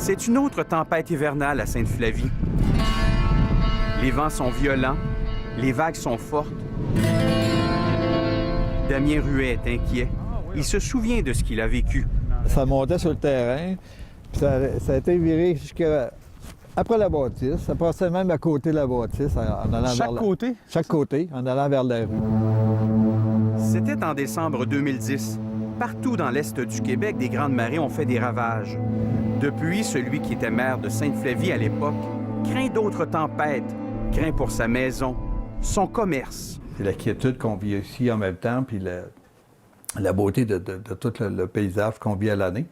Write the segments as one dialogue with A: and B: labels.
A: C'est une autre tempête hivernale à Sainte-Flavie. Les vents sont violents, les vagues sont fortes. Damien Ruet est inquiet. Il se souvient de ce qu'il a vécu.
B: Ça montait sur le terrain, puis ça a été viré jusqu'à après la bâtisse. Ça passait même à côté de la bâtisse en allant
C: Chaque côté?
B: Chaque côté, en allant vers la rue.
A: C'était en décembre 2010. Partout dans l'est du Québec, des grandes marées ont fait des ravages. Depuis, celui qui était maire de Sainte-Flavie à l'époque craint d'autres tempêtes, craint pour sa maison, son commerce.
B: C'est la quiétude qu'on vit ici en même temps, puis la beauté de tout le paysage qu'on vit à l'année.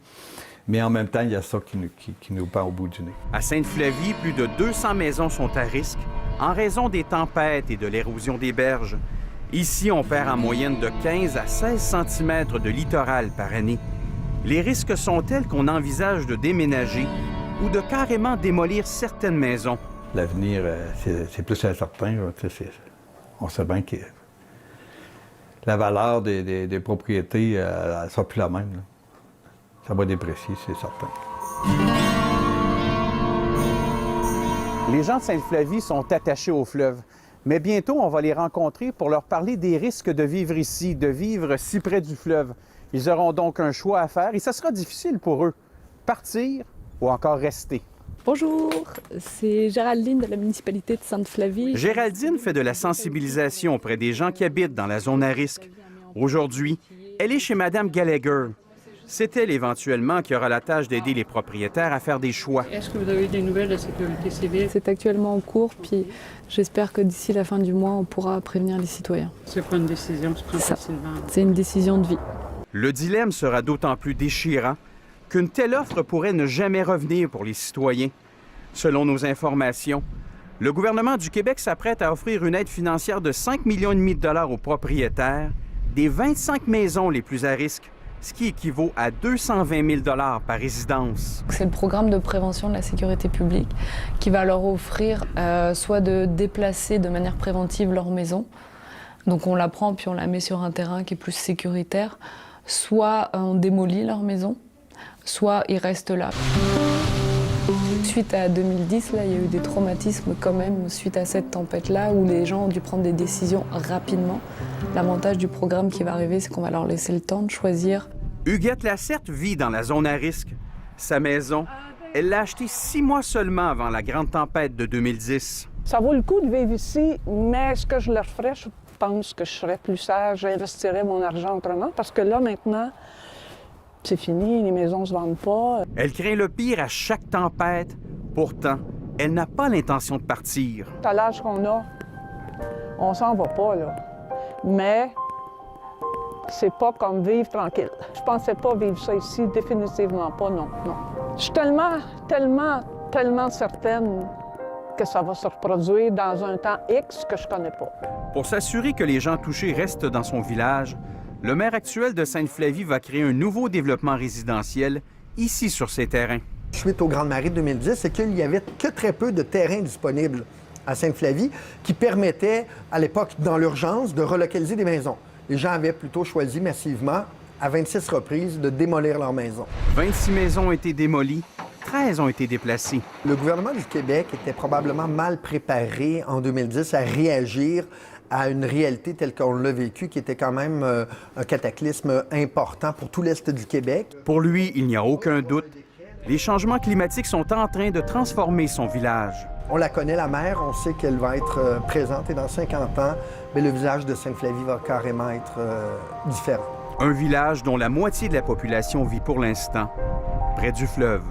B: Mais en même temps, il y a ça qui nous pend au bout du nez.
A: À Sainte-Flavie, plus de 200 maisons sont à risque en raison des tempêtes et de l'érosion des berges. Ici, on perd en moyenne de 15 à 16 cm de littoral par année. Les risques sont tels qu'on envisage de déménager ou de carrément démolir certaines maisons.
B: L'avenir, c'est plus incertain. On sait bien que la valeur des propriétés, elle ne sera plus la même. Là. Ça va déprécier, c'est certain.
C: Les gens de Sainte-Flavie sont attachés au fleuve. Mais bientôt, on va les rencontrer pour leur parler des risques de vivre ici, de vivre si près du fleuve. Ils auront donc un choix à faire et ça sera difficile pour eux. Partir ou encore rester.
D: Bonjour, c'est Géraldine de la municipalité de Sainte-Flavie.
A: Géraldine fait de la sensibilisation auprès des gens qui habitent dans la zone à risque. Aujourd'hui, elle est chez Mme Gallagher. C'est elle, éventuellement, qui aura la tâche d'aider les propriétaires à faire des choix.
E: Est-ce que vous avez des nouvelles de sécurité civile?
D: C'est actuellement en cours, puis j'espère que d'ici la fin du mois, on pourra prévenir les citoyens.
E: C'est pas une décision qui se prend facilement.
D: C'est une décision de vie.
A: Le dilemme sera d'autant plus déchirant qu'une telle offre pourrait ne jamais revenir pour les citoyens. Selon nos informations, le gouvernement du Québec s'apprête à offrir une aide financière de 5,5 millions de dollars aux propriétaires des 25 maisons les plus à risque, ce qui équivaut à 220 000 $ par résidence.
D: C'est le programme de prévention de la sécurité publique qui va leur offrir soit de déplacer de manière préventive leur maison, donc on la prend puis on la met sur un terrain qui est plus sécuritaire, soit on démolit leur maison, soit ils restent là. Suite à 2010, là, il y a eu des traumatismes quand même suite à cette tempête-là où les gens ont dû prendre des décisions rapidement. L'avantage du programme qui va arriver, c'est qu'on va leur laisser le temps de choisir.
A: Huguette Lacerte vit dans la zone à risque. Sa maison, elle l'a achetée 6 mois seulement avant la grande tempête de 2010.
F: Ça vaut le coup de vivre ici, mais est-ce que je le referais? Je pense que je serais plus sage, j'investirais mon argent autrement, parce que là, maintenant, c'est fini, les maisons ne se vendent pas.
A: Elle craint le pire à chaque tempête. Pourtant, elle n'a pas l'intention de partir.
F: À l'âge qu'on a, on s'en va pas, là. Mais c'est pas comme vivre tranquille. Je pensais pas vivre ça ici, définitivement pas, non. Je suis tellement certaine que ça va se reproduire dans un temps X que je connais pas.
A: Pour s'assurer que les gens touchés restent dans son village, le maire actuel de Sainte-Flavie va créer un nouveau développement résidentiel ici sur ces terrains.
G: Suite aux grandes marées de 2010, c'est qu'il n'y avait que très peu de terrains disponibles à Sainte-Flavie qui permettaient, à l'époque, dans l'urgence, de relocaliser des maisons. Les gens avaient plutôt choisi massivement, à 26 reprises, de démolir leurs maisons.
A: 26 maisons ont été démolies, 13 ont été déplacées.
G: Le gouvernement du Québec était probablement mal préparé en 2010 à réagir à une réalité telle qu'on l'a vécue, qui était quand même un cataclysme important pour tout l'Est du Québec.
A: Pour lui, il n'y a aucun doute. Les changements climatiques sont en train de transformer son village.
G: On la connaît, la mer, on sait qu'elle va être présente et dans 50 ans, mais le visage de Sainte-Flavie va carrément être différent.
A: Un village dont la moitié de la population vit pour l'instant près du fleuve.